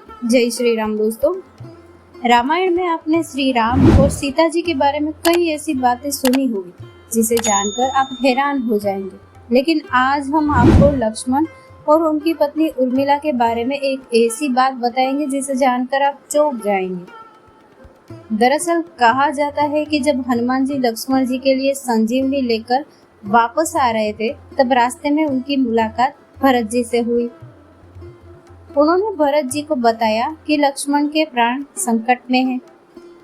जय श्री राम दोस्तों। रामायण में आपने श्री राम और सीता जी के बारे में कई ऐसी बातें सुनी होगी जिसे जानकर आप हैरान हो जाएंगे। लेकिन आज हम आपको लक्ष्मण और उनकी पत्नी उर्मिला के बारे में एक ऐसी बात बताएंगे जिसे जानकर आप चौंक जाएंगे। दरअसल कहा जाता है कि जब हनुमान जी लक्ष्मण जी के लिए संजीवनी लेकर वापस आ रहे थे, तब रास्ते में उनकी मुलाकात भरत जी से हुई। उन्होंने भरत जी को बताया कि लक्ष्मण के प्राण संकट में हैं,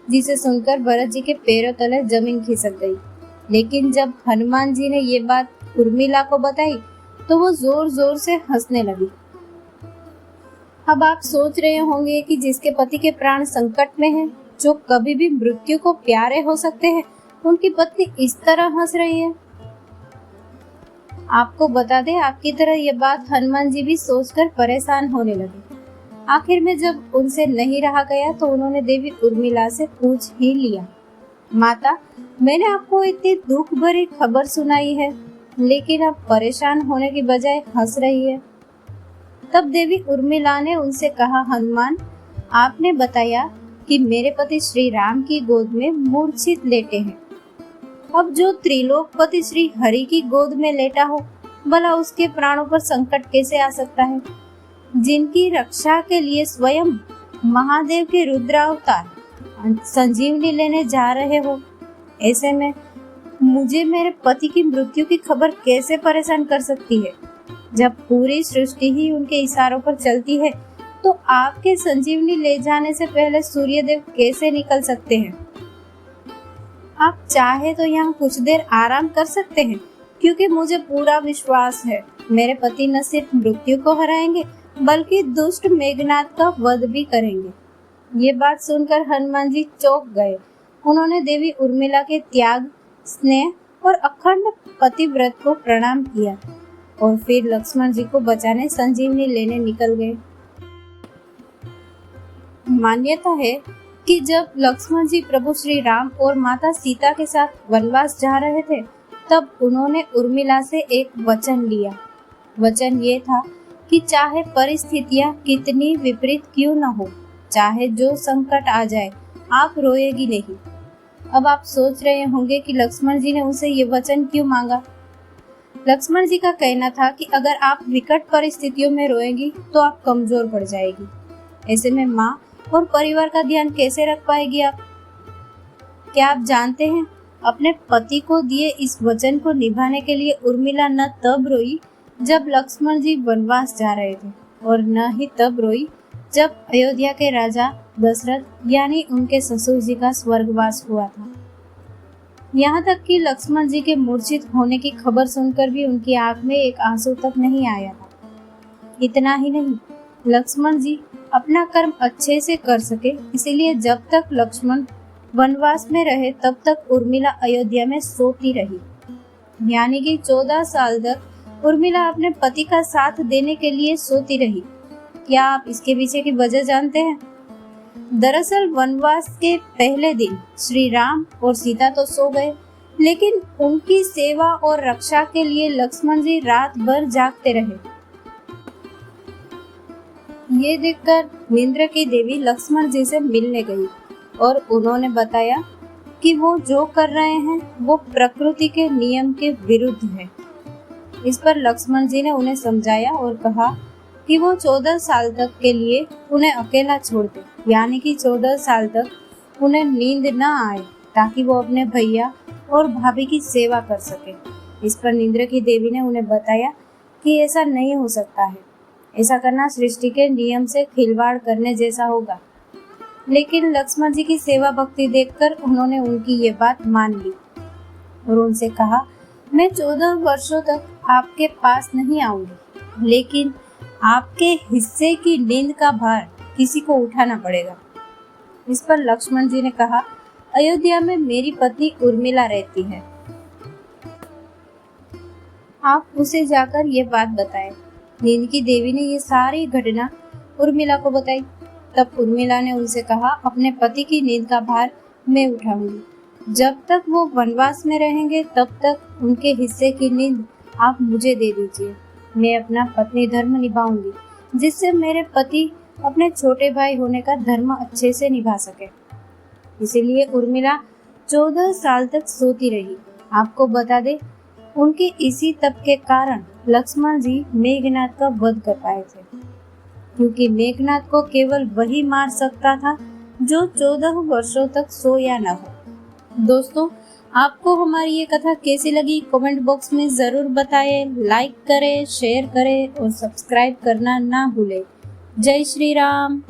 जिसे सुनकर भरत जी के पैरों तले जमीन खिसक गई। लेकिन जब हनुमान जी ने ये बात उर्मिला को बताई तो वो जोर जोर से हंसने लगी। अब आप सोच रहे होंगे कि जिसके पति के प्राण संकट में हैं, जो कभी भी मृत्यु को प्यारे हो सकते हैं, उनकी पत्नी इस तरह हंस रही है। आपको बता दें, आपकी तरह ये बात हनुमान जी भी सोचकर परेशान होने लगे। आखिर में जब उनसे नहीं रहा गया तो उन्होंने देवी उर्मिला से पूछ ही लिया, माता, मैंने आपको इतनी दुख भरी खबर सुनाई है, लेकिन आप परेशान होने की बजाय हंस रही है। तब देवी उर्मिला ने उनसे कहा, हनुमान, आपने बताया कि मेरे पति श्री राम की गोद में मूर्छित लेटे हैं। अब जो त्रिलोकपति श्री हरि की गोद में लेटा हो, भला उसके प्राणों पर संकट कैसे आ सकता है? जिनकी रक्षा के लिए स्वयं महादेव के रुद्रावतार संजीवनी लेने जा रहे हो, ऐसे में मुझे मेरे पति की मृत्यु की खबर कैसे परेशान कर सकती है? जब पूरी सृष्टि ही उनके इशारों पर चलती है, तो आपके संजीवनी ले जाने से पहले सूर्यदेव कैसे निकल सकते हैं? आप चाहे तो यहाँ कुछ देर आराम कर सकते हैं, क्योंकि मुझे पूरा विश्वास है मेरे पति न सिर्फ मृत्यु को हराएंगे बल्कि दुष्ट मेघनाद का वध भी करेंगे। ये बात सुनकर हनुमान जी चौंक गए। उन्होंने देवी उर्मिला के त्याग, स्नेह और अखंड पतिव्रत को प्रणाम किया और फिर लक्ष्मण जी को बचाने संजीवनी लेने निकल गए। मान्यता है कि जब लक्ष्मण जी प्रभु श्री राम और माता सीता के साथ वनवास जा रहे थे, तब उन्होंने उर्मिला से एक वचन लिया। वचन ये था कि चाहे परिस्थितियां कितनी विपरीत क्यों न हो, चाहे जो संकट आ जाए, आप रोएगी नहीं। अब आप सोच रहे होंगे कि लक्ष्मण जी ने उनसे ये वचन क्यों मांगा। लक्ष्मण जी का कहना था कि अगर आप विकट परिस्थितियों में रोएंगी तो आप कमजोर पड़ जाएगी। ऐसे में माँ और परिवार का ध्यान कैसे रख पाएगी आप? क्या आप जानते हैं, अपने पति को दिए इस वचन को निभाने के लिए उर्मिला न तब रोई जब लक्ष्मण जी वनवास जा रहे थे, और न ही तब रोई जब अयोध्या के राजा दशरथ यानी उनके ससुर जी का स्वर्गवास हुआ था। यहाँ तक कि लक्ष्मण जी के मूर्छित होने की खबर सुनकर भी उनकी आंख में एक आंसू तक नहीं आया था। इतना ही नहीं, लक्ष्मण जी अपना कर्म अच्छे से कर सके, इसीलिए जब तक लक्ष्मण वनवास में रहे तब तक उर्मिला अयोध्या में सोती रही। यानी कि 14 साल तक उर्मिला अपने पति का साथ देने के लिए सोती रही। क्या आप इसके पीछे की वजह जानते हैं? दरअसल वनवास के पहले दिन श्री राम और सीता तो सो गए, लेकिन उनकी सेवा और रक्षा के लिए लक्ष्मण जी रात भर जागते रहे। ये देखकर निंद्र की देवी लक्ष्मण जी से मिलने गई और उन्होंने बताया कि वो जो कर रहे हैं वो प्रकृति के नियम के विरुद्ध है। इस पर लक्ष्मण जी ने उन्हें समझाया और कहा कि वो 14 साल तक के लिए उन्हें अकेला छोड़ दे, यानी कि 14 साल तक उन्हें नींद न आए, ताकि वो अपने भैया और भाभी की सेवा कर सके। इस पर निंद्र की देवी ने उन्हें बताया कि ऐसा नहीं हो सकता है, ऐसा करना सृष्टि के नियम से खिलवाड़ करने जैसा होगा। लेकिन लक्ष्मण जी की सेवा भक्ति देखकर उन्होंने उनकी ये बात मान ली और उनसे कहा, मैं 14 वर्षों तक आपके पास नहीं आऊंगी, लेकिन आपके हिस्से की नींद का भार किसी को उठाना पड़ेगा। इस पर लक्ष्मण जी ने कहा, अयोध्या में मेरी पत्नी उर्मिला रहती है, आप उसे जाकर ये बात बताएं। नींद की देवी ने ये सारी घटना उर्मिला को बताई। तब उर्मिला ने उनसे कहा, अपने पति की नींद का भार मैं उठाऊंगी। जब तक वो वनवास में रहेंगे तब तक उनके हिस्से की नींद आप मुझे दे दीजिए। मैं अपना पत्नी धर्म निभाऊंगी, जिससे मेरे पति अपने छोटे भाई होने का धर्म अच्छे से निभा सके। इसीलिए उर्मिला 14 साल तक सोती रही। आपको बता दे, उनके इसी तप के कारण लक्ष्मण जी मेघनाद का वध कर पाए थे, क्योंकि मेघनाद को केवल वही मार सकता था जो 14 वर्षों तक सोया न हो। दोस्तों, आपको हमारी ये कथा कैसी लगी कमेंट बॉक्स में जरूर बताएं। लाइक करें, शेयर करें और सब्सक्राइब करना ना भूलें। जय श्री राम।